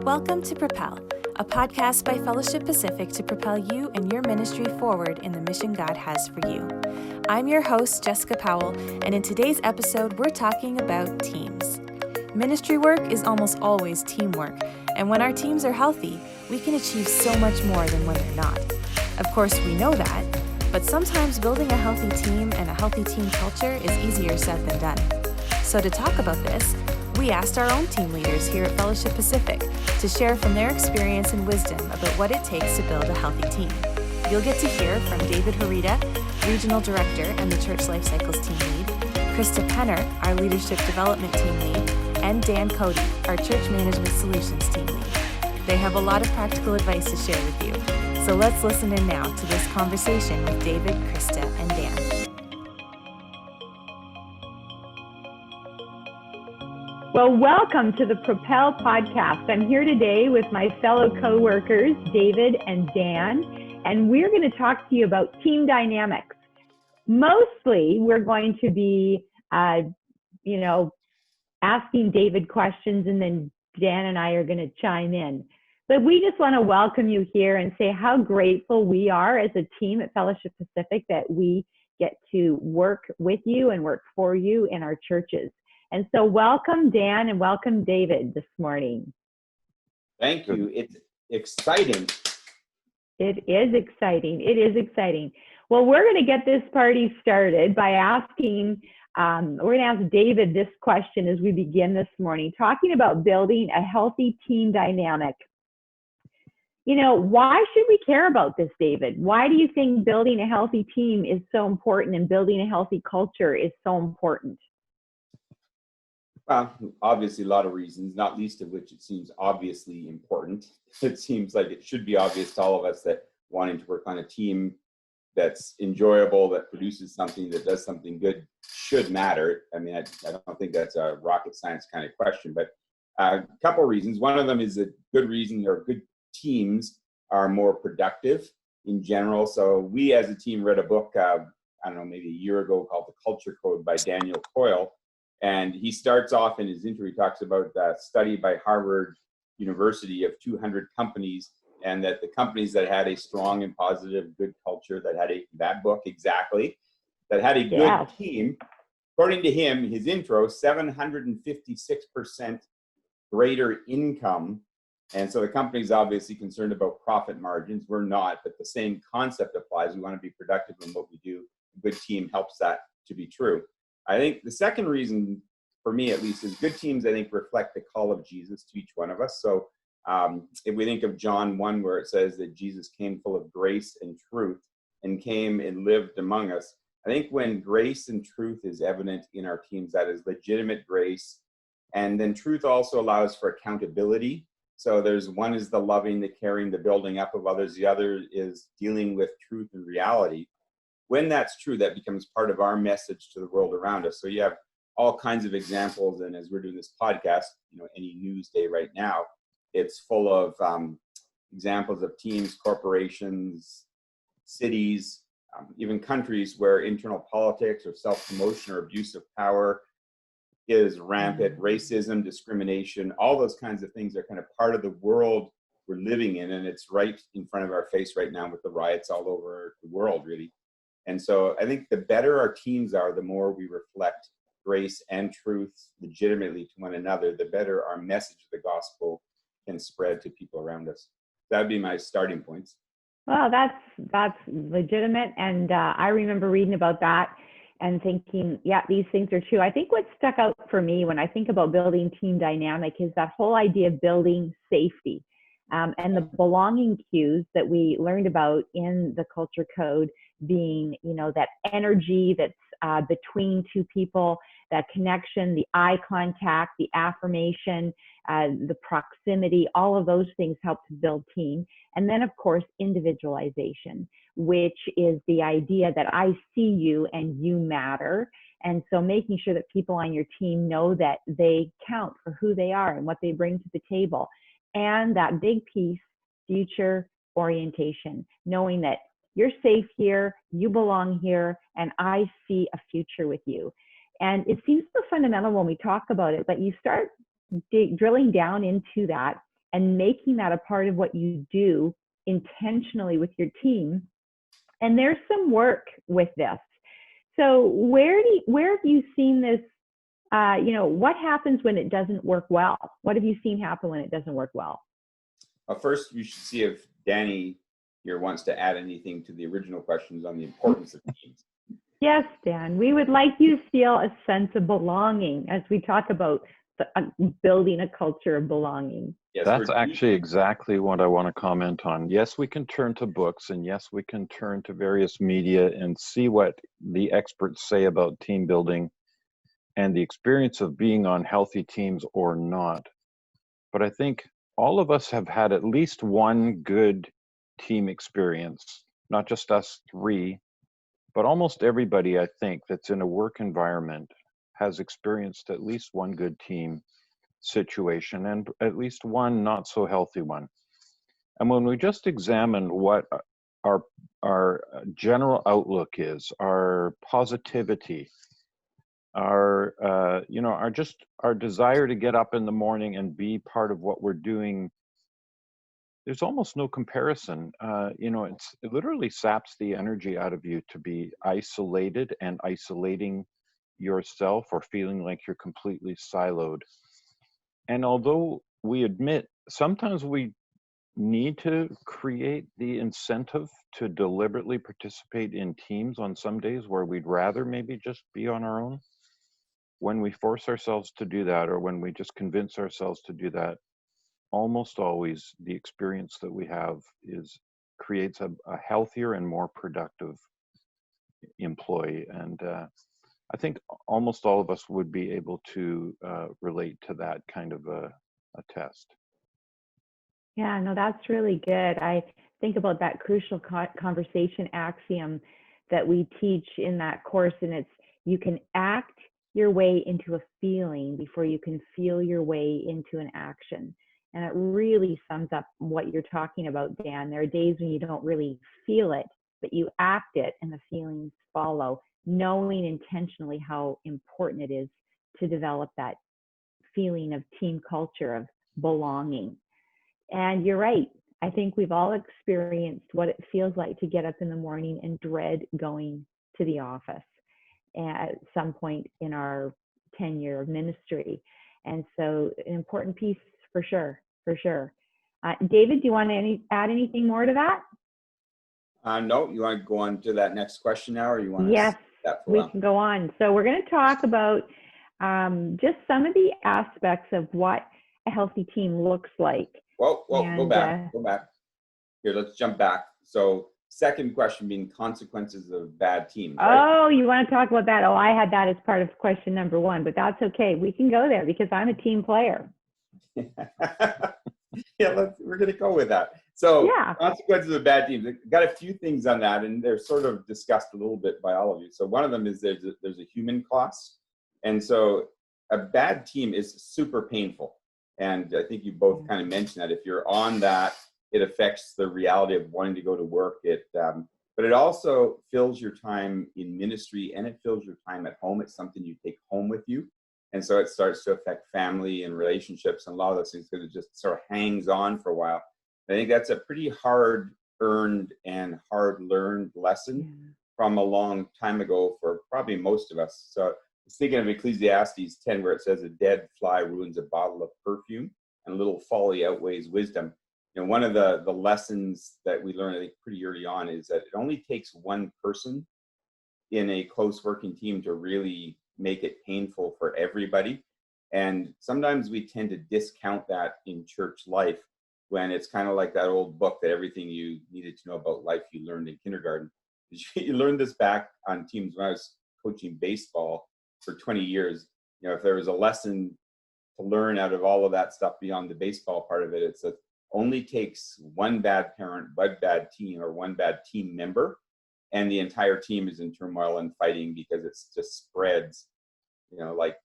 Welcome to Propel, a podcast by Fellowship Pacific to propel you and your ministry forward in the mission God has for you. I'm your host, Jessica Powell, and in today's episode, we're talking about teams. Ministry work is almost always teamwork, and when our teams are healthy, we can achieve so much more than when they're not. Of course, we know that, but sometimes building a healthy team and a healthy team culture is easier said than done. So to talk about this, we asked our own team leaders here at Fellowship Pacific to share from their experience and wisdom about what it takes to build a healthy team. You'll get to hear from David Horita, Regional Director and the Church Lifecycles team lead, Krista Penner, our Leadership Development team lead, and Dan Cody, our Church Management Solutions team lead. They have a lot of practical advice to share with you. So let's listen in now to this conversation with David, Krista, and Dan. Well, welcome to the Propel podcast. I'm here today with my fellow co-workers, David and Dan, and we're going to talk to you about team dynamics. Mostly, we're going to be, asking David questions, and then Dan and I are going to chime in. But we just want to welcome you here and say how grateful we are as a team at Fellowship Pacific that we get to work with you and work for you in our churches. And so welcome, Dan, and welcome, David, this morning. Thank you. It's exciting. It is exciting. It is exciting. Well, we're going to get this party started by asking, we're going to ask David this question as we begin this morning, talking about building a healthy team dynamic. You know, why should we care about this, David? Why do you think building a healthy team is so important and building a healthy culture is so important? Well, obviously a lot of reasons, not least of which it seems obviously important. It seems like it should be obvious to all of us that wanting to work on a team that's enjoyable, that produces something, that does something good should matter. I mean, I don't think that's a rocket science kind of question, but a couple of reasons. One of them is a good reason, or good teams are more productive in general. So we as a team read a book, maybe a year ago called The Culture Code by Daniel Coyle. And he starts off in his intro, he talks about a study by Harvard University of 200 companies, and that the companies that had a strong and positive, good culture, that had that book exactly, that had a good team, according to him, his intro, 756% greater income. And so the company's obviously concerned about profit margins. We're not, but the same concept applies. We want to be productive in what we do. A good team helps that to be true. I think the second reason, for me at least, is good teams, I think, reflect the call of Jesus to each one of us. So if we think of John 1, where it says that Jesus came full of grace and truth and came and lived among us, I think when grace and truth is evident in our teams, that is legitimate grace. And then truth also allows for accountability. So one is the loving, the caring, the building up of others. The other is dealing with truth and reality. When that's true, that becomes part of our message to the world around us. So you have all kinds of examples, and as we're doing this podcast, any news day right now, it's full of examples of teams, corporations, cities, even countries where internal politics or self-promotion or abuse of power is rampant. Racism, discrimination, all those kinds of things are kind of part of the world we're living in, and it's right in front of our face right now with the riots all over the world, really. And so I think the better our teams are, the more we reflect grace and truth legitimately to one another, the better our message of the gospel can spread to people around us. That would be my starting points. Well, that's legitimate. And I remember reading about that and thinking, yeah, these things are true. I think what stuck out for me when I think about building team dynamic is that whole idea of building safety and the belonging cues that we learned about in the culture code being, that energy that's between two people, that connection, the eye contact, the affirmation, the proximity, all of those things help to build team. And then, of course, individualization, which is the idea that I see you and you matter. And so making sure that people on your team know that they count for who they are and what they bring to the table. And that big piece, future orientation, knowing that you're safe here, you belong here, and I see a future with you. And it seems so fundamental when we talk about it, but you start drilling down into that, and making that a part of what you do intentionally with your team. And there's some work with this. So where have you seen this? What happens when it doesn't work well? What have you seen happen when it doesn't work well? First, you should see if Danny here wants to add anything to the original questions on the importance of teams. Yes, Dan, we would like you to feel a sense of belonging as we talk about building a culture of belonging. Yes, that's actually exactly what I want to comment on. Yes, we can turn to books, and yes, we can turn to various media and see what the experts say about team building and the experience of being on healthy teams or not. But I think all of us have had at least one good team experience, not just us three, but almost everybody, I think, that's in a work environment has experienced at least one good team situation and at least one not so healthy one. And when we just examine what our general outlook is, our positivity, our desire to get up in the morning and be part of what we're doing, there's almost no comparison. It literally saps the energy out of you to be isolated and isolating yourself or feeling like you're completely siloed. And although we admit sometimes we need to create the incentive to deliberately participate in teams on some days where we'd rather maybe just be on our own, when we force ourselves to do that, or when we just convince ourselves to do that, almost always the experience that we have creates a healthier and more productive employee. And I think almost all of us would be able to relate to that kind of a test. Yeah, no, that's really good. I think about that crucial conversation axiom that we teach in that course, and it's you can act your way into a feeling before you can feel your way into an action. And it really sums up what you're talking about, Dan. There are days when you don't really feel it, but you act it and the feelings follow, knowing intentionally how important it is to develop that feeling of team culture, of belonging. And you're right. I think we've all experienced what it feels like to get up in the morning and dread going to the office at some point in our tenure of ministry. And so an important piece for sure. David, do you want to add anything more to that? No, you want to go on to that next question now, or you want to? Yes, we can go on. So we're going to talk about just some of the aspects of what a healthy team looks like. Well, go back. Here, let's jump back. So second question being consequences of bad teams. Right? Oh, you want to talk about that? Oh, I had that as part of question number one, but that's okay. We can go there because I'm a team player. Yeah, we're going to go with that. So yeah. Consequences of bad teams. I've got a few things on that, and they're sort of discussed a little bit by all of you. So one of them is there's a human cost. And so a bad team is super painful. And I think you both kind of mentioned that if you're on that, it affects the reality of wanting to go to work. But it also fills your time in ministry, and it fills your time at home. It's something you take home with you. And so it starts to affect family and relationships and a lot of those things because it just sort of hangs on for a while. I think that's a pretty hard-earned and hard-learned lesson from a long time ago for probably most of us. So I was thinking of Ecclesiastes 10, where it says, a dead fly ruins a bottle of perfume, and a little folly outweighs wisdom. You know, one of the lessons that we learned, I think, pretty early on is that it only takes one person in a close working team to really make it painful for everybody. And sometimes we tend to discount that in church life when it's kind of like that old book that everything you needed to know about life you learned in kindergarten. You learned this back on teams when I was coaching baseball for 20 years. You know, if there was a lesson to learn out of all of that stuff beyond the baseball part of it, it's that only takes one bad parent, one bad team, or one bad team member, and the entire team is in turmoil and fighting because it's just spreads, you know, like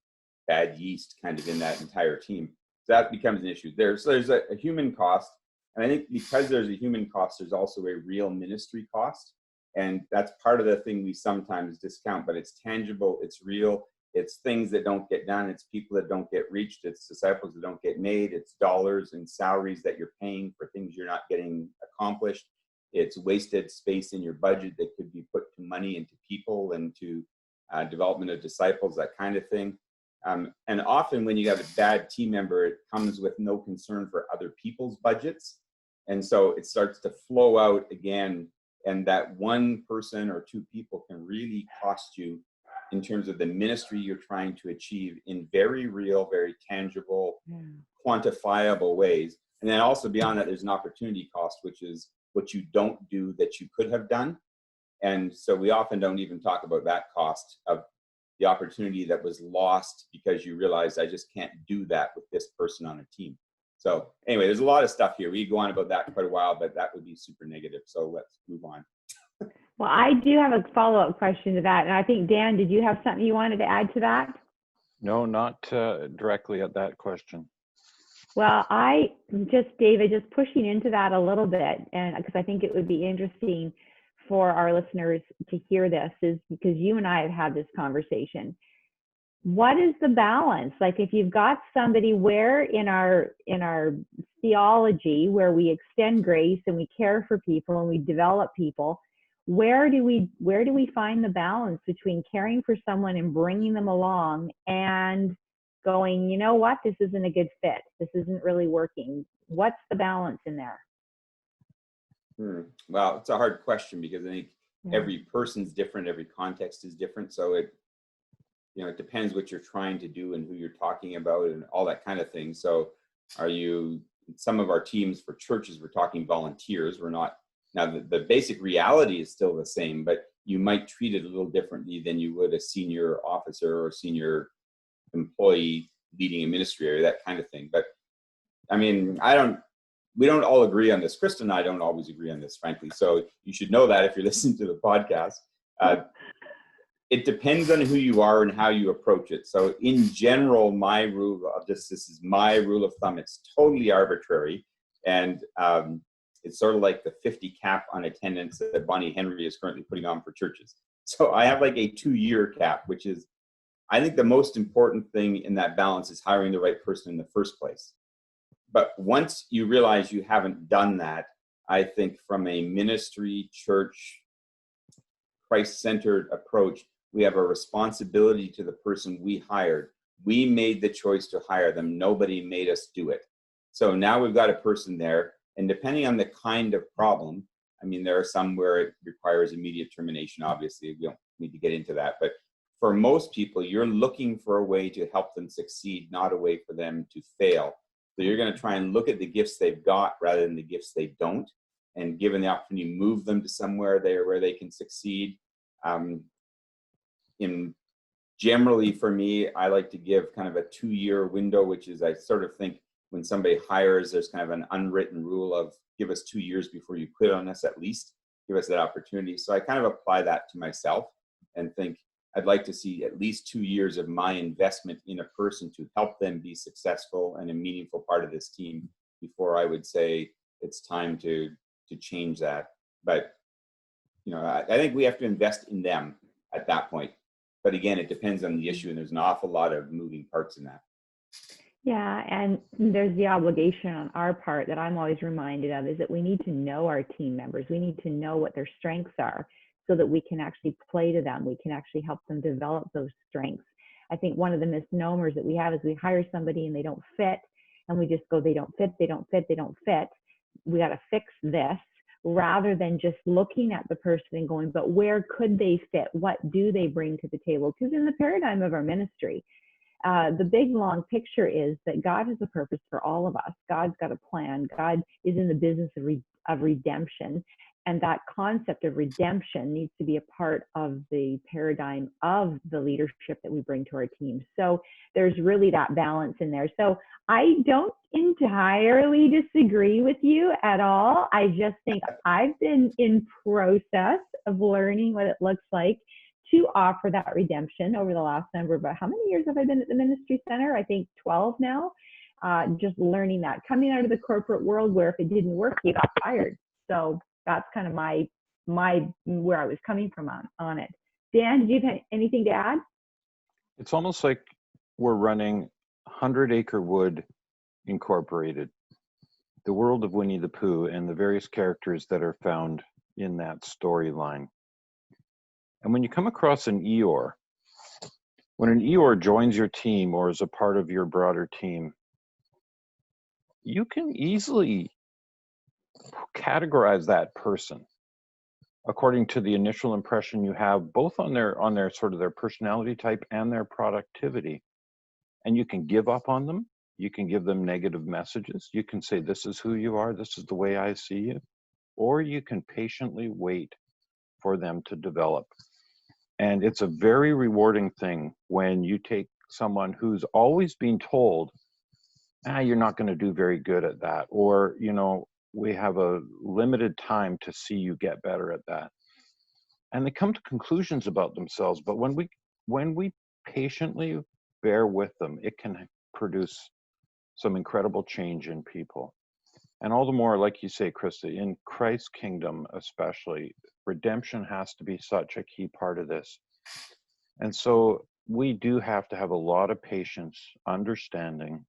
bad yeast kind of in that entire team. So that becomes an issue there. So there's a human cost. And I think because there's a human cost, there's also a real ministry cost. And that's part of the thing we sometimes discount, but it's tangible, it's real, It's things that don't get done. It's people that don't get reached. It's disciples that don't get made. It's dollars and salaries that you're paying for things you're not getting accomplished. It's wasted space in your budget that could be put to money and to people and to development of disciples, that kind of thing. And often when you have a bad team member, it comes with no concern for other people's budgets. And so it starts to flow out again. And that one person or two people can really cost you in terms of the ministry you're trying to achieve in very real, very tangible, quantifiable ways. And then also beyond that, there's an opportunity cost, which is what you don't do that you could have done. And so we often don't even talk about that cost of the opportunity that was lost because you realize I just can't do that with this person on a team. So anyway, there's a lot of stuff here. We go on about that quite a while, but that would be super negative. So let's move on. Well, I do have a follow-up question to that. And I think, Dan, did you have something you wanted to add to that? No, not directly at that question. Well, David, just pushing into that a little bit, and because I think it would be interesting for our listeners to hear this, is because you and I have had this conversation. What is the balance? Like, if you've got somebody where in our theology, where we extend grace and we care for people and we develop people, where do we find the balance between caring for someone and bringing them along and going, you know what, this isn't a good fit, this isn't really working? What's the balance in there? Well, it's a hard question because I think every person's different, every context is different. So it depends what you're trying to do and who you're talking about and all that kind of thing. So some of our teams for churches, we're talking volunteers. We're not, now the basic reality is still the same, but you might treat it a little differently than you would a senior officer or senior employee leading a ministry area, that kind of thing. But I mean, we don't all agree on this. Krista and I don't always agree on this, frankly. So you should know that if you're listening to the podcast. It depends on who you are and how you approach it. So in general, this is my rule of thumb. It's totally arbitrary. And it's sort of like the 50 cap on attendance that Bonnie Henry is currently putting on for churches. So I have like a 2-year cap, which is, I think the most important thing in that balance is hiring the right person in the first place. But once you realize you haven't done that, I think from a ministry, church, Christ-centered approach, we have a responsibility to the person we hired. We made the choice to hire them. Nobody made us do it. So now we've got a person there, and depending on the kind of problem, I mean, there are some where it requires immediate termination, obviously. We don't need to get into that. But for most people, you're looking for a way to help them succeed, not a way for them to fail. So you're going to try and look at the gifts they've got rather than the gifts they don't. And given the opportunity, move them to somewhere where they can succeed. Generally for me, I like to give kind of a 2-year window, which is, I sort of think when somebody hires, there's kind of an unwritten rule of give us 2 years before you quit on us, at least give us that opportunity. So I kind of apply that to myself and think I'd like to see at least 2 years of my investment in a person to help them be successful and a meaningful part of this team before I would say it's time to change that. But I think we have to invest in them at that point. But again, it depends on the issue, and there's an awful lot of moving parts in that. Yeah, and there's the obligation on our part that I'm always reminded of, is that we need to know our team members. We need to know what their strengths are so that we can actually play to them. We can actually help them develop those strengths. I think one of the misnomers that we have is we hire somebody and they don't fit, and we just go, they don't fit, they don't fit, they don't fit. We got to fix this, rather than just looking at the person and going, but where could they fit? What do they bring to the table? Because in the paradigm of our ministry, the big long picture is that God has a purpose for all of us. God's got a plan. God is in the business of redemption. And that concept of redemption needs to be a part of the paradigm of the leadership that we bring to our team. So there's really that balance in there. So I don't entirely disagree with you at all. I just think I've been in process of learning what it looks like to offer that redemption over the last number of, how many years have I been at the ministry center? I think 12 now. Just learning that, coming out of the corporate world where if it didn't work, you got fired. So that's kind of my where I was coming from on it. Dan, did you have anything to add? It's almost like we're running 100 Acre Wood Incorporated, the world of Winnie the Pooh and the various characters that are found in that storyline. And when you come across an Eeyore, when an Eeyore joins your team or is a part of your broader team, you can easily categorize that person according to the initial impression you have, both on their sort of their personality type and their productivity. And you can give up on them. You can give them negative messages. You can say, this is who you are. This is the way I see you. Or you can patiently wait for them to develop. And it's a very rewarding thing when you take someone who's always been told, you're not going to do very good at that. Or, we have a limited time to see you get better at that. And they come to conclusions about themselves. But when we patiently bear with them, it can produce some incredible change in people. And all the more, like you say, Krista, in Christ's kingdom especially, redemption has to be such a key part of this. And so we do have to have a lot of patience, understanding,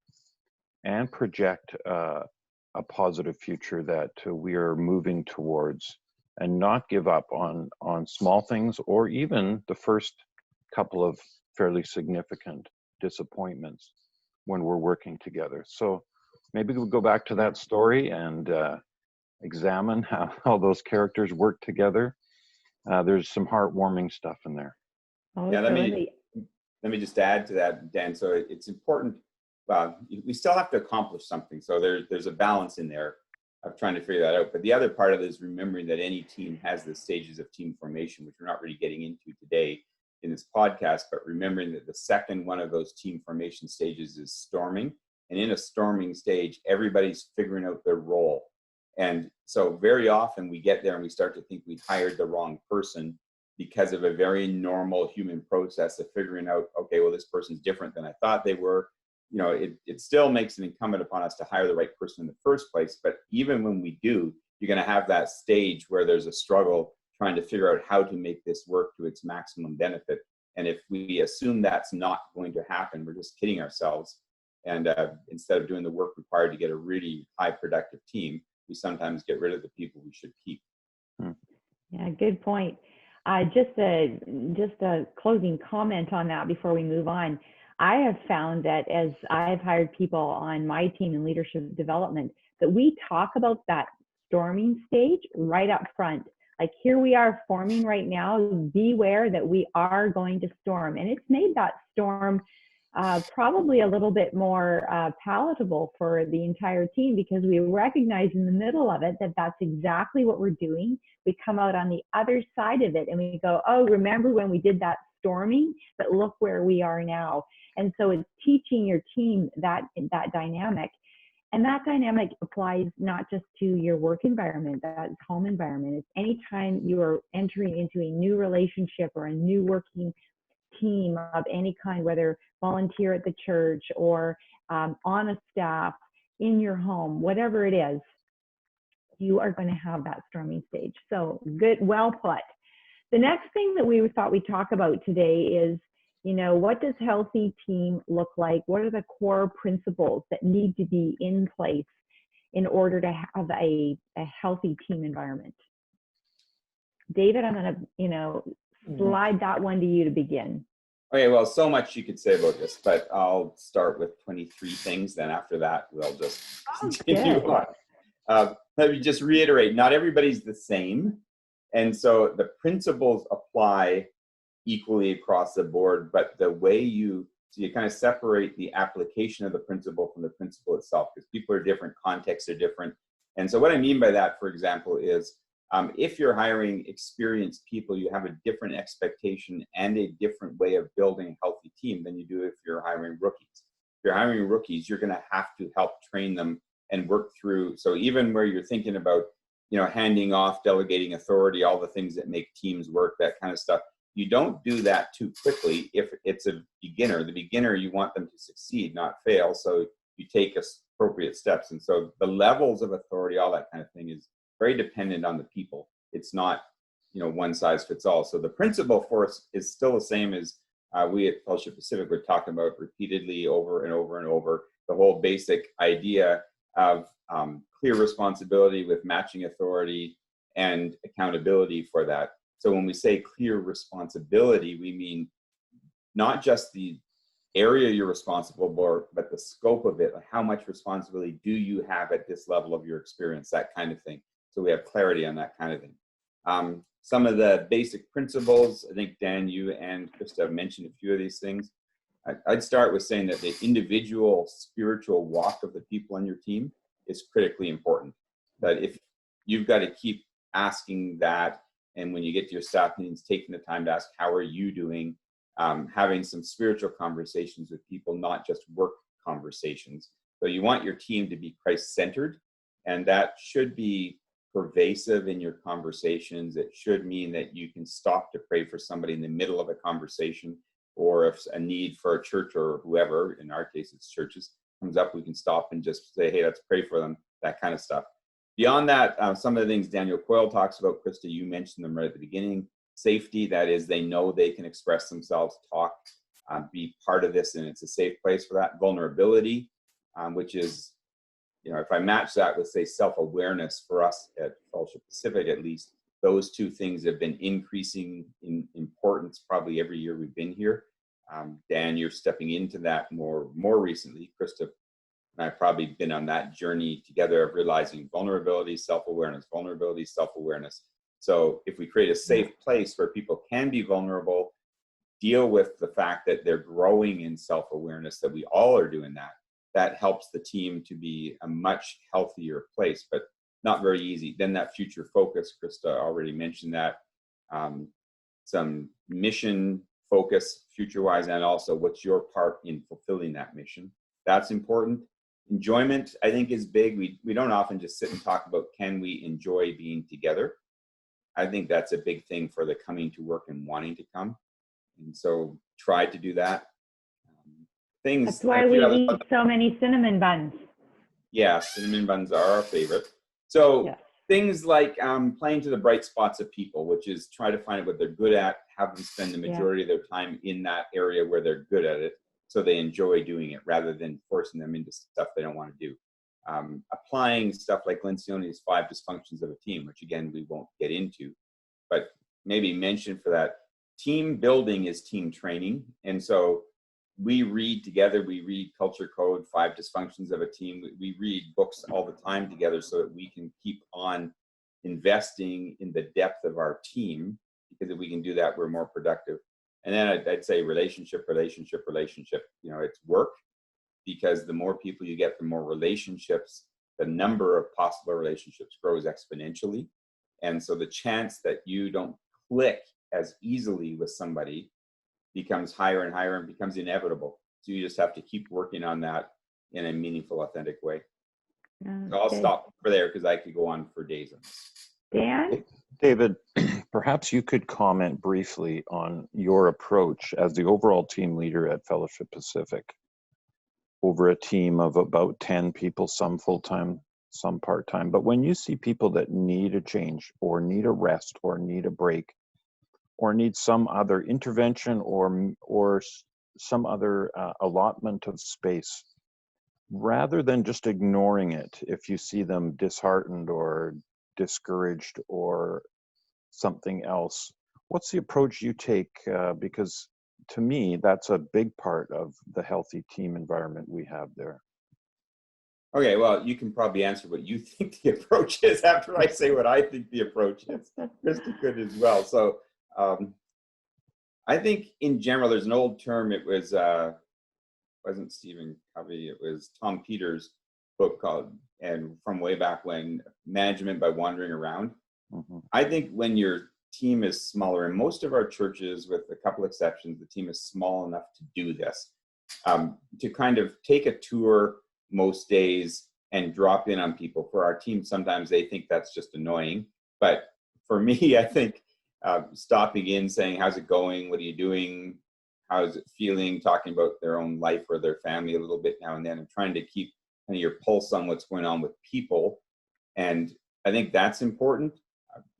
and project a positive future that we are moving towards, and not give up on small things or even the first couple of fairly significant disappointments when we're working together. So maybe we'll go back to that story and examine how those characters work together. There's some heartwarming stuff in there. Yeah, let me just add to that, Dan. So it's important. We still have to accomplish something. So there's a balance in there of trying to figure that out. But the other part of it is remembering that any team has the stages of team formation, which we're not really getting into today in this podcast, but remembering that the second one of those team formation stages is storming. And in a storming stage, everybody's figuring out their role. And so very often we get there and we start to think we hired the wrong person because of a very normal human process of figuring out, okay, well, this person's different than I thought they were. It still makes it incumbent upon us to hire the right person in the first place. But even when we do, you're going to have that stage where there's a struggle trying to figure out how to make this work to its maximum benefit. And if we assume that's not going to happen, we're just kidding ourselves. And instead of doing the work required to get a really high productive team, we sometimes get rid of the people we should keep. Yeah, good point. Just a closing comment on that before we move on. I have found that as I've hired people on my team in leadership development, that we talk about that storming stage right up front. Like, here we are forming right now, beware that we are going to storm. And it's made that storm probably a little bit more palatable for the entire team, because we recognize in the middle of it that that's exactly what we're doing. We come out on the other side of it and we go, oh, remember when we did that storming, but look where we are now. And so it's teaching your team that dynamic. And that dynamic applies not just to your work environment, that's home environment. It's anytime you are entering into a new relationship or a new working team of any kind, whether volunteer at the church or on a staff, in your home, whatever it is, you are going to have that storming stage. So good, well put. The next thing that we thought we'd talk about today is, what does healthy team look like? What are the core principles that need to be in place in order to have a healthy team environment? David, I'm going to, slide that one to you to begin. Okay, well, so much you could say about this, but I'll start with 23 things. Then after that, we'll just continue on. Let me just reiterate, not everybody's the same. And so the principles apply equally across the board, but the way you kind of separate the application of the principle from the principle itself, because people are different, contexts are different. And so what I mean by that, for example, is if you're hiring experienced people, you have a different expectation and a different way of building a healthy team than you do if you're hiring rookies. If you're hiring rookies, you're going to have to help train them and work through. So even where you're thinking about, handing off, delegating authority, all the things that make teams work, that kind of stuff, you don't do that too quickly if it's a beginner. The beginner, you want them to succeed, not fail. So you take appropriate steps. And so the levels of authority, all that kind of thing, is very dependent on the people. It's not, one size fits all. So the principle for us is still the same as we at Fellowship Pacific were talking about repeatedly over and over and over the whole basic idea of clear responsibility with matching authority and accountability for that. So when we say clear responsibility, we mean not just the area you're responsible for, but the scope of it. Like how much responsibility do you have at this level of your experience, that kind of thing. So we have clarity on that kind of thing. Some of the basic principles, I think Dan, you and Krista have mentioned a few of these things. I'd start with saying that the individual spiritual walk of the people on your team is critically important. That if you've got to keep asking that, and when you get to your staff meetings, taking the time to ask, how are you doing? Having some spiritual conversations with people, not just work conversations. So you want your team to be Christ-centered, and that should be pervasive in your conversations. It should mean that you can stop to pray for somebody in the middle of a conversation, or if a need for a church or whoever, in our case it's churches, comes up, we can stop and just say, hey, let's pray for them, that kind of stuff. Beyond that, some of the things Daniel Coyle talks about, Krista, you mentioned them right at the beginning. Safety, that is, they know they can express themselves, talk, be part of this, and it's a safe place for that. Vulnerability, which is, if I match that with, say, self-awareness for us at Fellowship Pacific, at least, those two things have been increasing in importance probably every year we've been here. Dan, you're stepping into that more recently. Krista and I've probably been on that journey together of realizing vulnerability, self-awareness, vulnerability, self-awareness. So if we create a safe place where people can be vulnerable, deal with the fact that they're growing in self-awareness, that we all are doing that, that helps the team to be a much healthier place, but not very easy. Then that future focus, Krista already mentioned that, some mission focus future-wise, and also what's your part in fulfilling that mission. That's important. Enjoyment, I think, is big. We don't often just sit and talk about, can we enjoy being together? I think that's a big thing for the coming to work and wanting to come. And so try to do that. That's why we eat so many cinnamon buns. Yeah, cinnamon buns are our favorite. So yes. Things like playing to the bright spots of people, which is try to find out what they're good at, have them spend the majority of their time in that area where they're good at it, so they enjoy doing it rather than forcing them into stuff they don't want to do. Applying stuff like Lencioni's 5 dysfunctions of a team, which again, we won't get into, but maybe mention for that. Team building is team training. And so we read together, we read Culture Code, 5 dysfunctions of a team. We read books all the time together so that we can keep on investing in the depth of our team, because if we can do that, we're more productive. And then I'd say relationship. It's work, because the more people you get, the more relationships, the number of possible relationships grows exponentially. And so the chance that you don't click as easily with somebody becomes higher and higher and becomes inevitable. So you just have to keep working on that in a meaningful, authentic way. So I'll stop for there, because I could go on for days on this. Dan? David, perhaps you could comment briefly on your approach as the overall team leader at Fellowship Pacific over a team of about 10 people, some full-time, some part-time. But when you see people that need a change or need a rest or need a break or need some other intervention or some other allotment of space, rather than just ignoring it, if you see them disheartened or discouraged or something else, what's the approach you take? Because to me, that's a big part of the healthy team environment we have there. Okay, well, you can probably answer what you think the approach is after I say what I think the approach is. Krista could as well. So I think in general, there's an old term. It was wasn't Stephen Covey. It was Tom Peters' book called, and from way back when, Management by Wandering Around. Mm-hmm. I think when your team is smaller, and most of our churches, with a couple exceptions, the team is small enough to do this, to kind of take a tour most days and drop in on people. For our team, sometimes they think that's just annoying. But for me, I think stopping in, saying, how's it going? What are you doing? How's it feeling? Talking about their own life or their family a little bit now and then, and trying to keep kind of your pulse on what's going on with people. And I think that's important.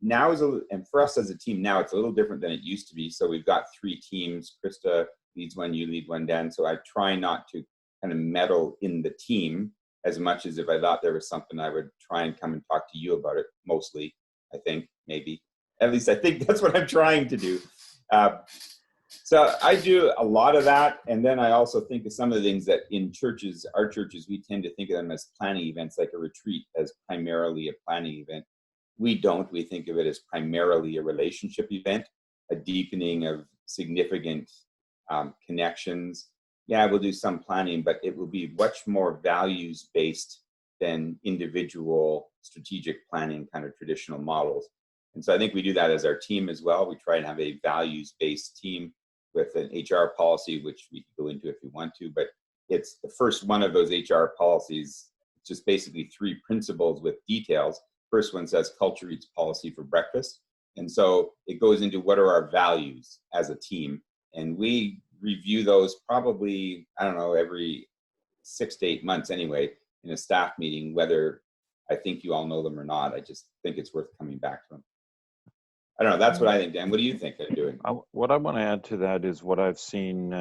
Now and for us as a team now, it's a little different than it used to be. So we've got 3 teams. Krista leads one, you lead one, Dan. So I try not to kind of meddle in the team as much as if I thought there was something, I would try and come and talk to you about it, mostly, I think, maybe. At least I think that's what I'm trying to do. So I do a lot of that. And then I also think of some of the things that in churches, our churches, we tend to think of them as planning events, like a retreat as primarily a planning event. We don't. We think of it as primarily a relationship event, a deepening of significant connections. Yeah, we'll do some planning, but it will be much more values-based than individual strategic planning kind of traditional models. And so I think we do that as our team as well. We try and have a values-based team with an HR policy, which we can go into if you want to, but it's the first one of those HR policies, just basically 3 principles with details. First one says culture eats policy for breakfast. And so it goes into what are our values as a team. And we review those probably, I don't know, every 6 to 8 months anyway, in a staff meeting, whether I think you all know them or not. I just think it's worth coming back to them. I don't know. That's what I think, Dan. What do you think they're doing? What I want to add to that is what I've seen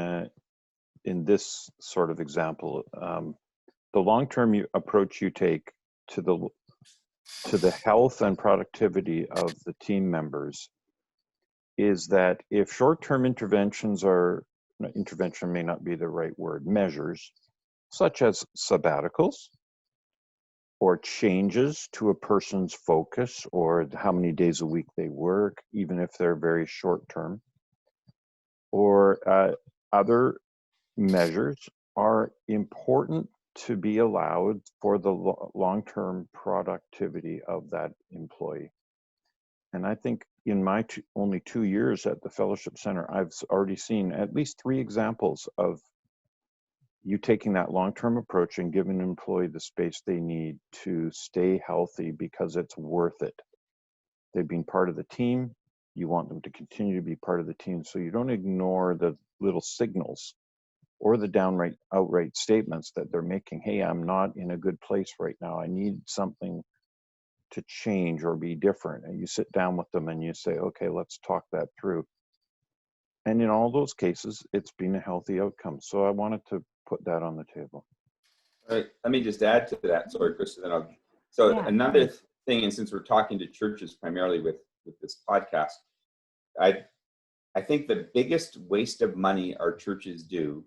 in this sort of example. The long-term approach you take to the health and productivity of the team members is that if short-term interventions are, intervention may not be the right word, measures, such as sabbaticals, or changes to a person's focus or how many days a week they work, even if they're very short term, or other measures are important to be allowed for the long-term productivity of that employee. And I think in my only 2 years at the Fellowship Center, I've already seen at least 3 examples of you taking that long-term approach and giving an employee the space they need to stay healthy because it's worth it. They've been part of the team. You want them to continue to be part of the team. So you don't ignore the little signals or the outright statements that they're making. Hey, I'm not in a good place right now. I need something to change or be different. And you sit down with them and you say, okay, let's talk that through. And in all those cases, it's been a healthy outcome. So I wanted to put that on the table. All right, let me just add to that. Sorry, Krista. Then another thing, and since we're talking to churches primarily with this podcast, I think the biggest waste of money our churches do,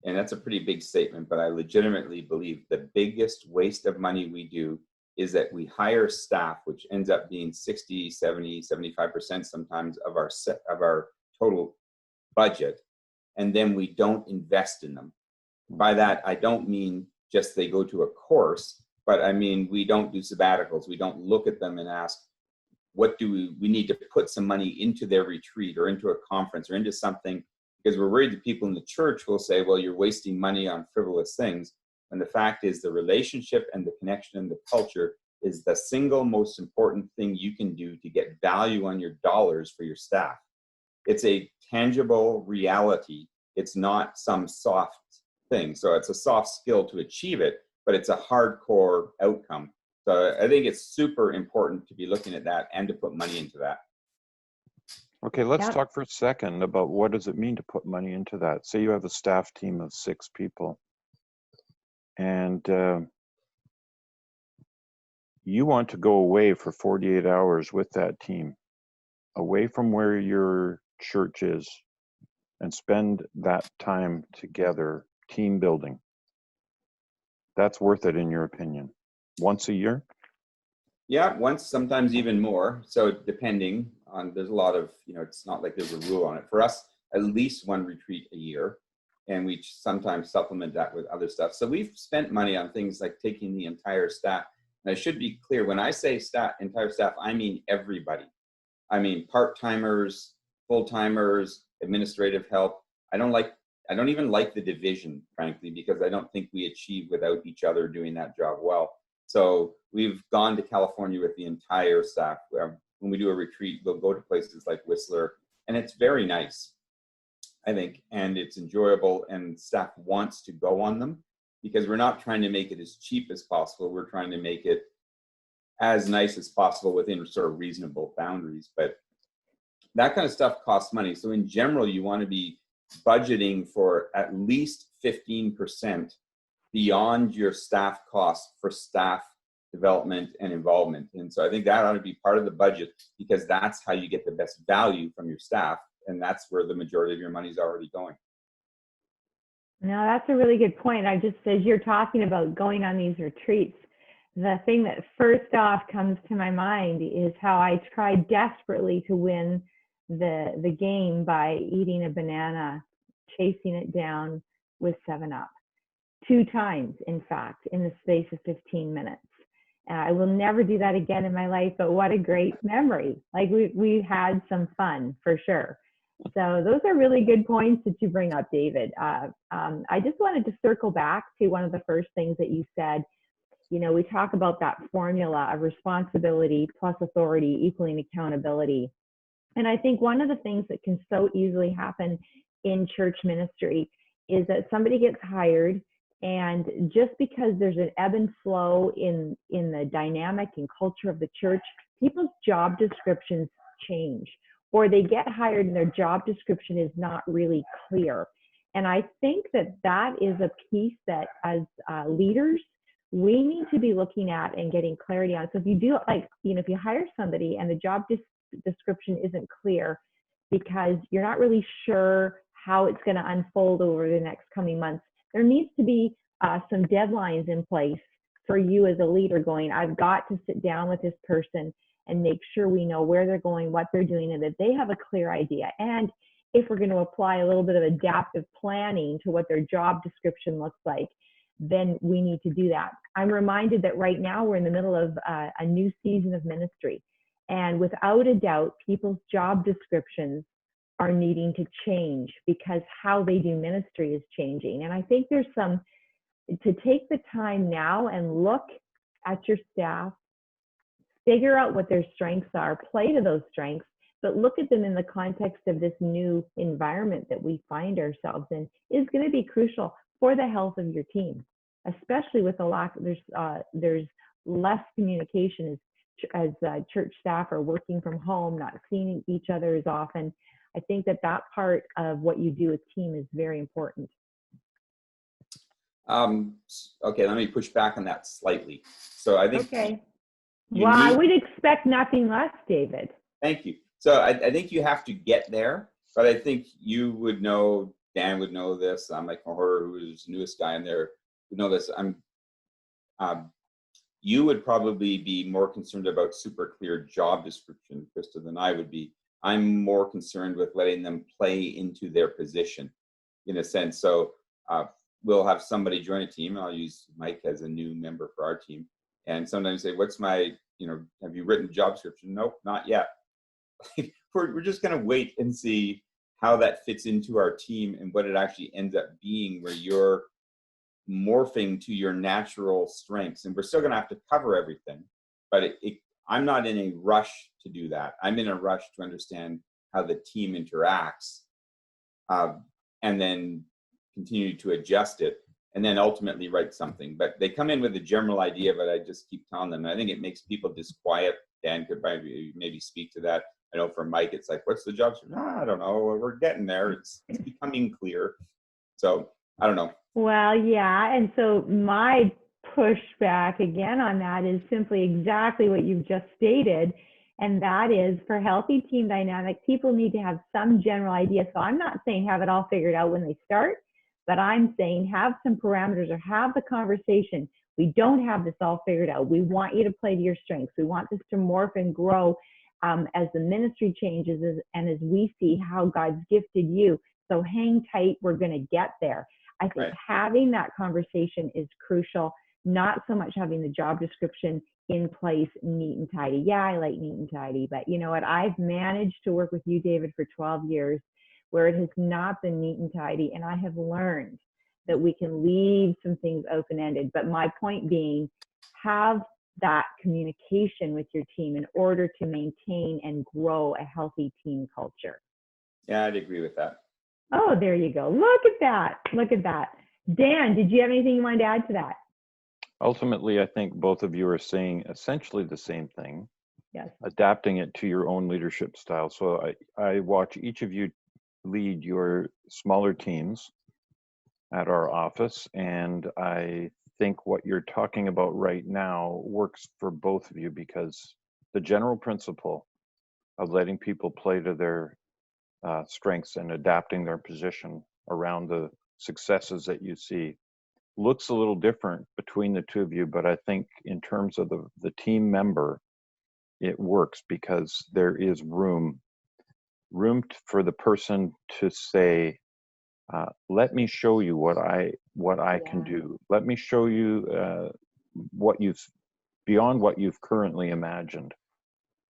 and that's a pretty big statement, but I legitimately believe the biggest waste of money we do is that we hire staff, which ends up being 60, 70, 75% sometimes of our total budget, and then we don't invest in them. By that, I don't mean just they go to a course, but I mean we don't do sabbaticals. We don't look at them and ask, what do we need to put some money into their retreat or into a conference or into something, because we're worried that people in the church will say, well, you're wasting money on frivolous things. And the fact is the relationship and the connection and the culture is the single most important thing you can do to get value on your dollars for your staff. It's a tangible reality. It's not some soft thing. So it's a soft skill to achieve it, but it's a hardcore outcome. So I think it's super important to be looking at that and to put money into that. Okay, let's talk for a second about what does it mean to put money into that. Say you have a staff team of 6 people and you want to go away for 48 hours with that team, away from where your church is, and spend that time together, team building. That's worth it in your opinion? Once a year? Yeah, once, sometimes even more. So depending on, there's a lot of, it's not like there's a rule on it. For us, at least 1 retreat a year. And we sometimes supplement that with other stuff. So we've spent money on things like taking the entire staff. And I should be clear, when I say entire staff, I mean everybody. I mean part-timers, full-timers, administrative help. I don't even like the division, frankly, because I don't think we achieve without each other doing that job well. So we've gone to California with the entire staff. When we do a retreat, we'll go to places like Whistler, and it's very nice, I think, and it's enjoyable, and staff wants to go on them because we're not trying to make it as cheap as possible. We're trying to make it as nice as possible within sort of reasonable boundaries. But that kind of stuff costs money. So in general, you want to be budgeting for at least 15% beyond your staff costs for staff development and involvement. And so I think that ought to be part of the budget, because that's how you get the best value from your staff. And that's where the majority of your money is already going. No, that's a really good point. I just, as you're talking about going on these retreats, the thing that first off comes to my mind is how I tried desperately to win the game by eating a banana, chasing it down with 7-Up. 2 times, in fact, in the space of 15 minutes. I will never do that again in my life, but what a great memory. Like we had some fun for sure. So those are really good points that you bring up, David. I just wanted to circle back to one of the first things that you said. You know, we talk about that formula of responsibility plus authority equaling accountability. And I think one of the things that can so easily happen in church ministry is that somebody gets hired, and just because there's an ebb and flow in the dynamic and culture of the church, people's job descriptions change, or they get hired and their job description is not really clear. And I think that is a piece that as leaders, we need to be looking at and getting clarity on. So if you do, like, you know, if you hire somebody and the job description isn't clear because you're not really sure how it's going to unfold over the next coming months, there needs to be some deadlines in place for you as a leader going, I've got to sit down with this person and make sure we know where they're going, what they're doing, and that they have a clear idea. And if we're going to apply a little bit of adaptive planning to what their job description looks like, then we need to do that. I'm reminded that right now we're in the middle of a new season of ministry. And without a doubt, people's job descriptions are needing to change because how they do ministry is changing. And I think there's to take the time now and look at your staff, figure out what their strengths are, play to those strengths, but look at them in the context of this new environment that we find ourselves in is going to be crucial for the health of your team, especially with the lack, there's less communication as church staff are working from home, not seeing each other as often. I think that part of what you do as team is very important. Okay, let me push back on that slightly. So I think. Okay. Well, I would expect nothing less, David. Thank you. So I think you have to get there, but I think you would know, Dan would know this. I'm like Horita, who is the newest guy in there, would know this. You would probably be more concerned about super clear job description, Krista, than I would be. I'm more concerned with letting them play into their position, in a sense. So we'll have somebody join a team. I'll use Mike as a new member for our team. And sometimes say, what's my, have you written job description? Nope, not yet. We're just going to wait and see how that fits into our team and what it actually ends up being, where you're morphing to your natural strengths. And we're still going to have to cover everything, but I'm not in a rush to do that. I'm in a rush to understand how the team interacts, and then continue to adjust it, and then ultimately write something. But they come in with a general idea, but I just keep telling them. And I think it makes people disquiet. Dan could maybe speak to that. I know for Mike, it's like, what's the job? I don't know. We're getting there. It's becoming clear. So I don't know. Well, yeah. And so my pushback again on that is simply exactly what you've just stated. And that is, for healthy team dynamic, people need to have some general idea. So I'm not saying have it all figured out when they start, but I'm saying have some parameters or have the conversation. We don't have this all figured out. We want you to play to your strengths. We want this to morph and grow as the ministry changes and as we see how God's gifted you. So hang tight, we're going to get there. I think having that conversation is crucial, not so much having the job description in place, neat and tidy. Yeah, I like neat and tidy, but you know what? I've managed to work with you, David, for 12 years where it has not been neat and tidy, and I have learned that we can leave some things open-ended. But my point being, have that communication with your team in order to maintain and grow a healthy team culture. Yeah, I'd agree with that. Oh, there you go. Look at that. Look at that. Dan, did you have anything you wanted to add to that? Ultimately, I think both of you are saying essentially the same thing. Yes. Adapting it to your own leadership style. So I watch each of you lead your smaller teams at our office, and I think what you're talking about right now works for both of you, because the general principle of letting people play to their strengths and adapting their position around the successes that you see looks a little different between the two of you, but I think in terms of the team member, it works because there is room for the person to say, let me show you what I can do. Let me show you what you've beyond what you've currently imagined.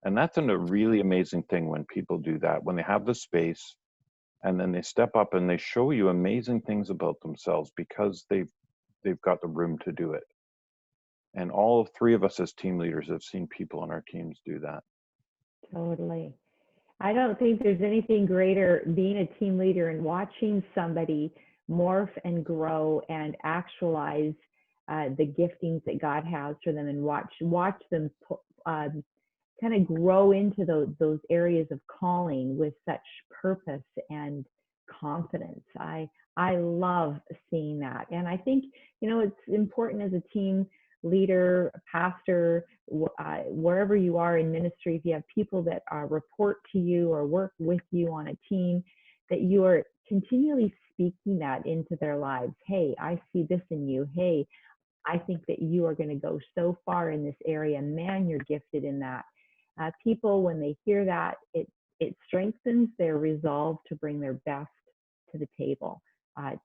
And that's a really amazing thing when people do that, when they have the space and then they step up and they show you amazing things about themselves because they've got the room to do it. And all three of us as team leaders have seen people on our teams do that. Totally. I don't think there's anything greater being a team leader and watching somebody morph and grow and actualize the giftings that God has for them, and watch them kind of grow into those areas of calling with such purpose and confidence. I love seeing that. And I think, it's important as a team leader, pastor, wherever you are in ministry, if you have people that report to you or work with you on a team, that you are continually speaking that into their lives. Hey, I see this in you. Hey, I think that you are going to go so far in this area. Man, you're gifted in that. People, when they hear that, it strengthens their resolve to bring their best to the table,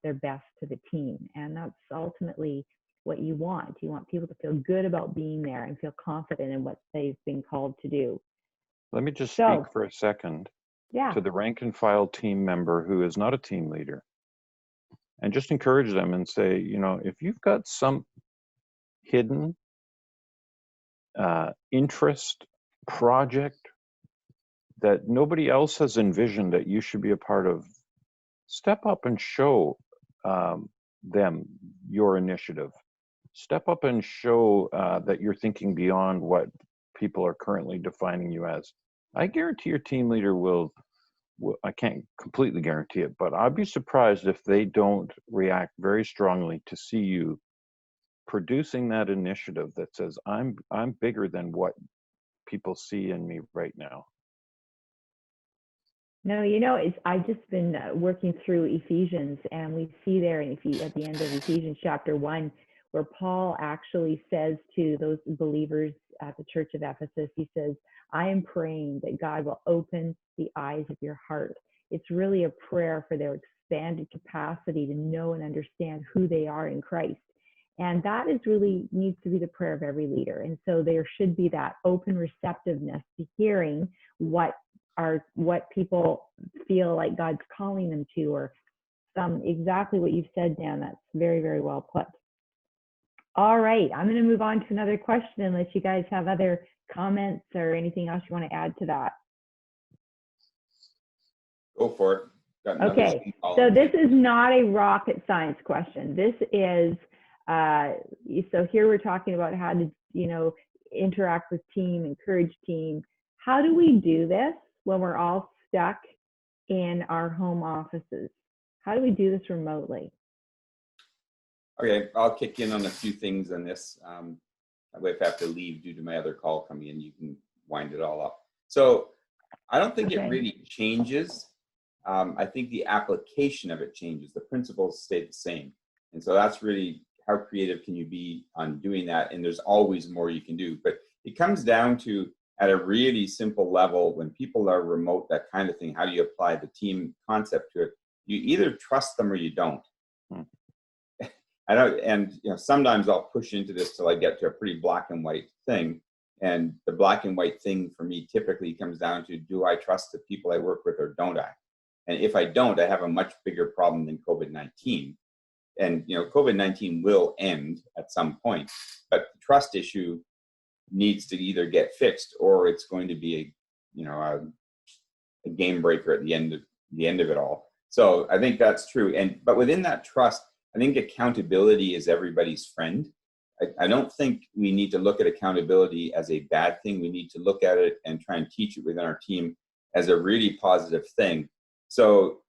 their best to the team. And that's ultimately what you want. You want people to feel good about being there and feel confident in what they've been called to do. Let me just speak for a second to the rank and file team member who is not a team leader, and just encourage them and say, if you've got some hidden interest, project that nobody else has envisioned that you should be a part of, step up and show them your initiative. Step up and show that you're thinking beyond what people are currently defining you as. I guarantee your team leader will, I can't completely guarantee it, but I'd be surprised if they don't react very strongly to see you producing that initiative that says, I'm bigger than what people see in me right now. No, I've just been working through Ephesians, and we see there at the end of Ephesians chapter 1, where Paul actually says to those believers at the church of Ephesus, he says, I am praying that God will open the eyes of your heart. It's really a prayer for their expanded capacity to know and understand who they are in Christ. And that needs to be the prayer of every leader. And so there should be that open receptiveness to hearing what people feel like God's calling them to, or exactly what you've said, Dan. That's very, very well put. All right, I'm going to move on to another question unless you guys have other comments or anything else you want to add to that. Go for it. Okay, so this is not a rocket science question. This is, so here we're talking about how to, interact with team, encourage team. How do we do this when we're all stuck in our home offices? How do we do this remotely? Okay, I'll kick in on a few things on this. That way if I have to leave due to my other call coming in, you can wind it all up. So I don't think it really changes. I think the application of it changes. The principles stay the same. And so that's really how creative can you be on doing that. And there's always more you can do. But it comes down to, at a really simple level, when people are remote, that kind of thing, how do you apply the team concept to it? You either trust them or you don't. Sometimes I'll push into this till I get to a pretty black and white thing. And the black and white thing for me typically comes down to, do I trust the people I work with or don't I? And if I don't, I have a much bigger problem than COVID-19. And, COVID-19 will end at some point, but the trust issue needs to either get fixed or it's going to be a game breaker at the end of it all. So I think that's true. But within that trust, I think accountability is everybody's friend. I don't think we need to look at accountability as a bad thing. We need to look at it and try and teach it within our team as a really positive thing. So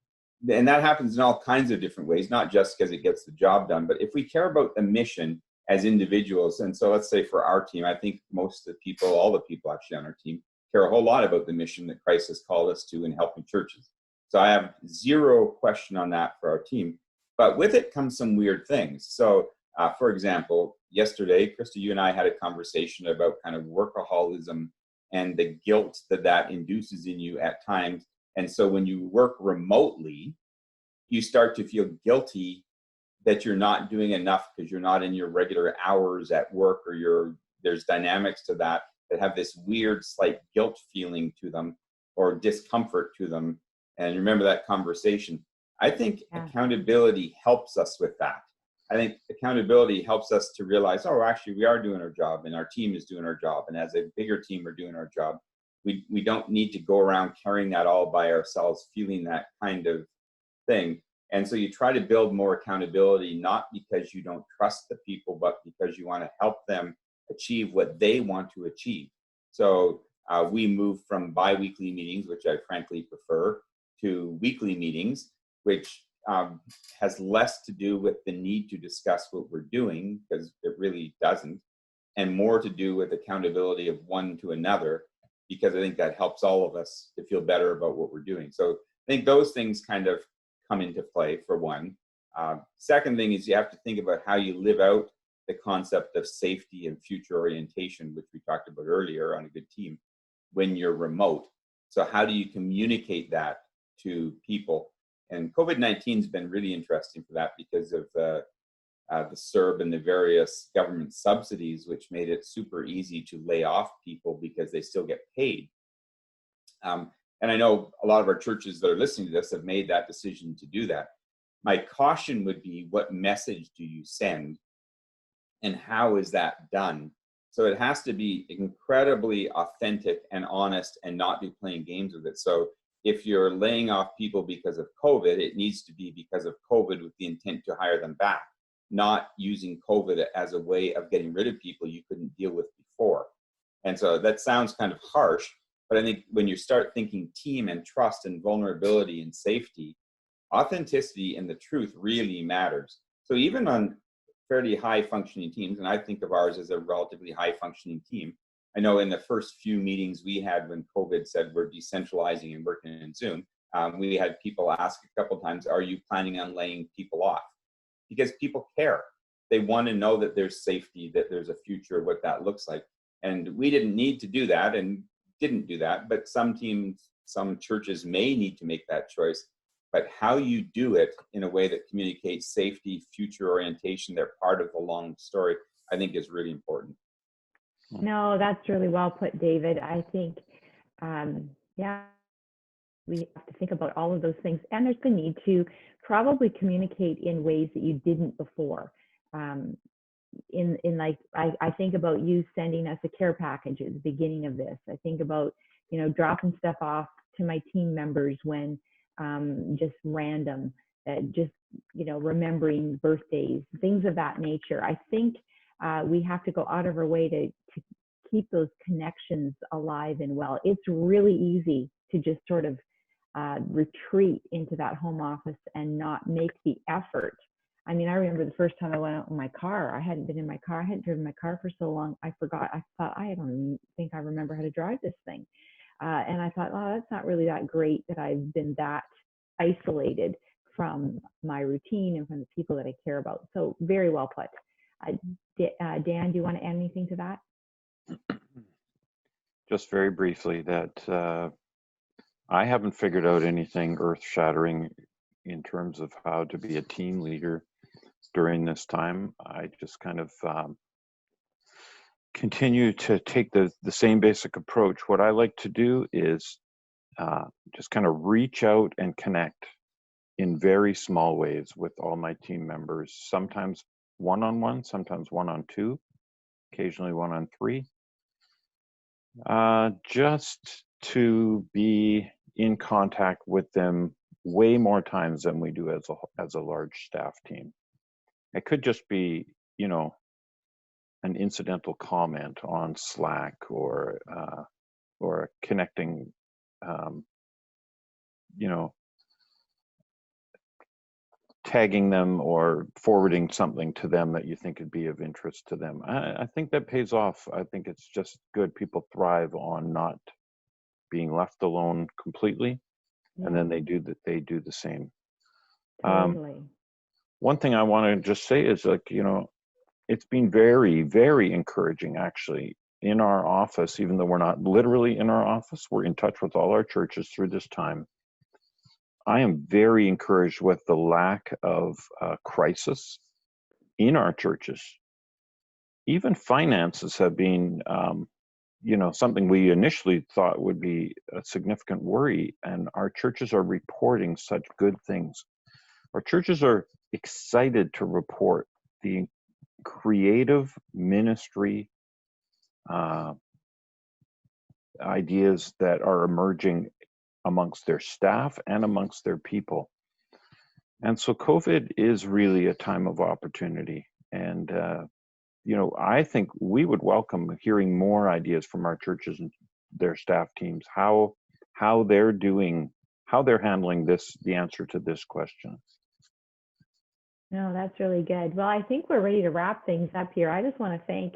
and that happens in all kinds of different ways, not just because it gets the job done, but if we care about the mission as individuals, and so let's say for our team, I think most of the people, all the people actually on our team, care a whole lot about the mission that Christ has called us to in helping churches. So I have zero question on that for our team, but with it comes some weird things. So for example, yesterday, Krista, you and I had a conversation about kind of workaholism and the guilt that that induces in you at times. And so when you work remotely, you start to feel guilty that you're not doing enough because you're not in your regular hours at work, or there's dynamics to that have this weird slight guilt feeling to them or discomfort to them. And remember that conversation. I think accountability helps us with that. I think accountability helps us to realize, oh, actually we are doing our job and our team is doing our job. And as a bigger team, we're doing our job. We don't need to go around carrying that all by ourselves, feeling that kind of thing. And so you try to build more accountability, not because you don't trust the people, but because you want to help them achieve what they want to achieve. So we move from bi-weekly meetings, which I frankly prefer, to weekly meetings, which has less to do with the need to discuss what we're doing, because it really doesn't, and more to do with accountability of one to another, because I think that helps all of us to feel better about what we're doing. So I think those things kind of come into play, for one. Second thing is you have to think about how you live out the concept of safety and future orientation, which we talked about earlier on a good team, when you're remote. So how do you communicate that to people? And COVID-19 has been really interesting for that because of the CERB and the various government subsidies, which made it super easy to lay off people because they still get paid. And I know a lot of our churches that are listening to this have made that decision to do that. My caution would be, what message do you send and how is that done? So it has to be incredibly authentic and honest and not be playing games with it. So if you're laying off people because of COVID, it needs to be because of COVID with the intent to hire them back, not using COVID as a way of getting rid of people you couldn't deal with before. And so that sounds kind of harsh, but I think when you start thinking team and trust and vulnerability and safety, authenticity and the truth really matters. So even on fairly high functioning teams, and I think of ours as a relatively high functioning team, I know in the first few meetings we had when COVID said we're decentralizing and working in Zoom, we had people ask a couple times, are you planning on laying people off? Because people care. They want to know that there's safety, that there's a future, what that looks like. And we didn't need to do that and didn't do that, but some teams, some churches may need to make that choice. But how you do it in a way that communicates safety, future orientation, they're part of the long story, I think is really important. No, that's really well put, David. I think, we have to think about all of those things. And there's the need to probably communicate in ways that you didn't before. I think about you sending us a care package at the beginning of this. I think about, dropping stuff off to my team members when just random, remembering birthdays, things of that nature. I think we have to go out of our way to keep those connections alive and well. It's really easy to just sort of retreat into that home office and not make the effort. I mean, I remember the first time I went out in my car. I hadn't been in my car. I hadn't driven my car for so long. I forgot. I thought, I don't think I remember how to drive this thing. And I thought, oh, that's not really that great that I've been that isolated from my routine and from the people that I care about. So very well put. Dan, do you want to add anything to that? Just very briefly, that I haven't figured out anything earth-shattering in terms of how to be a team leader during this time. I just kind of continue to take the same basic approach. What I like to do is just kind of reach out and connect in very small ways with all my team members, sometimes one-on-one, sometimes one-on-two, occasionally one-on-three, just to be in contact with them way more times than we do as a large staff team. It could just be, an incidental comment on Slack or connecting, tagging them or forwarding something to them that you think would be of interest to them. I think that pays off. I think it's just good. People thrive on not being left alone completely, and then they do the same. Totally. One thing I want to just say is, like, it's been very, very encouraging, actually, in our office. Even though we're not literally in our office, we're in touch with all our churches through this time. I am very encouraged with the lack of crisis in our churches. Even finances have been, something we initially thought would be a significant worry, and our churches are reporting such good things. Our churches are excited to report the creative ministry ideas that are emerging amongst their staff and amongst their people. And so COVID is really a time of opportunity. And, I think we would welcome hearing more ideas from our churches and their staff teams, how they're handling the answer to this question. No, that's really good. Well, I think we're ready to wrap things up here. I just want to thank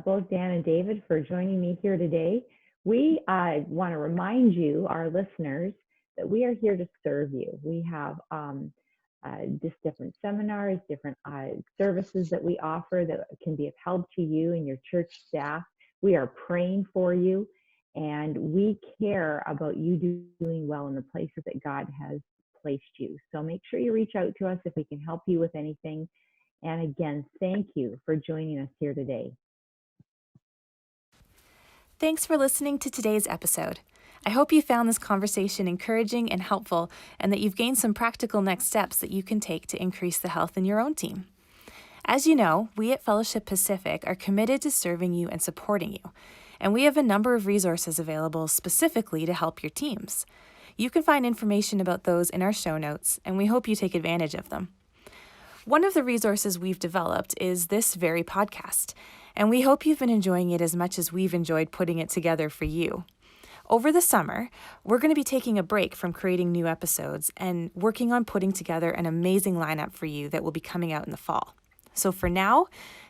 both Dan and David for joining me here today. We want to remind you, our listeners, that we are here to serve you. We have just different seminars, different services that we offer that can be of help to you and your church staff. We are praying for you, and we care about you doing well in the places that God has placed you. So make sure you reach out to us if we can help you with anything. And again, thank you for joining us here today. Thanks for listening to today's episode. I hope you found this conversation encouraging and helpful, and that you've gained some practical next steps that you can take to increase the health in your own team. As you know, we at Fellowship Pacific are committed to serving you and supporting you, and we have a number of resources available specifically to help your teams. You can find information about those in our show notes, and we hope you take advantage of them. One of the resources we've developed is this very podcast, and we hope you've been enjoying it as much as we've enjoyed putting it together for you. Over the summer, we're going to be taking a break from creating new episodes and working on putting together an amazing lineup for you that will be coming out in the fall. So for now,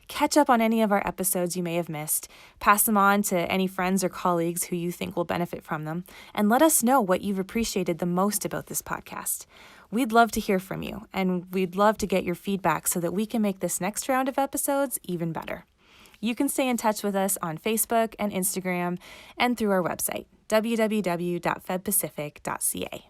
catch up on any of our episodes you may have missed, pass them on to any friends or colleagues who you think will benefit from them, and let us know what you've appreciated the most about this podcast. We'd love to hear from you, and we'd love to get your feedback so that we can make this next round of episodes even better. You can stay in touch with us on Facebook and Instagram and through our website, www.fedpacific.ca.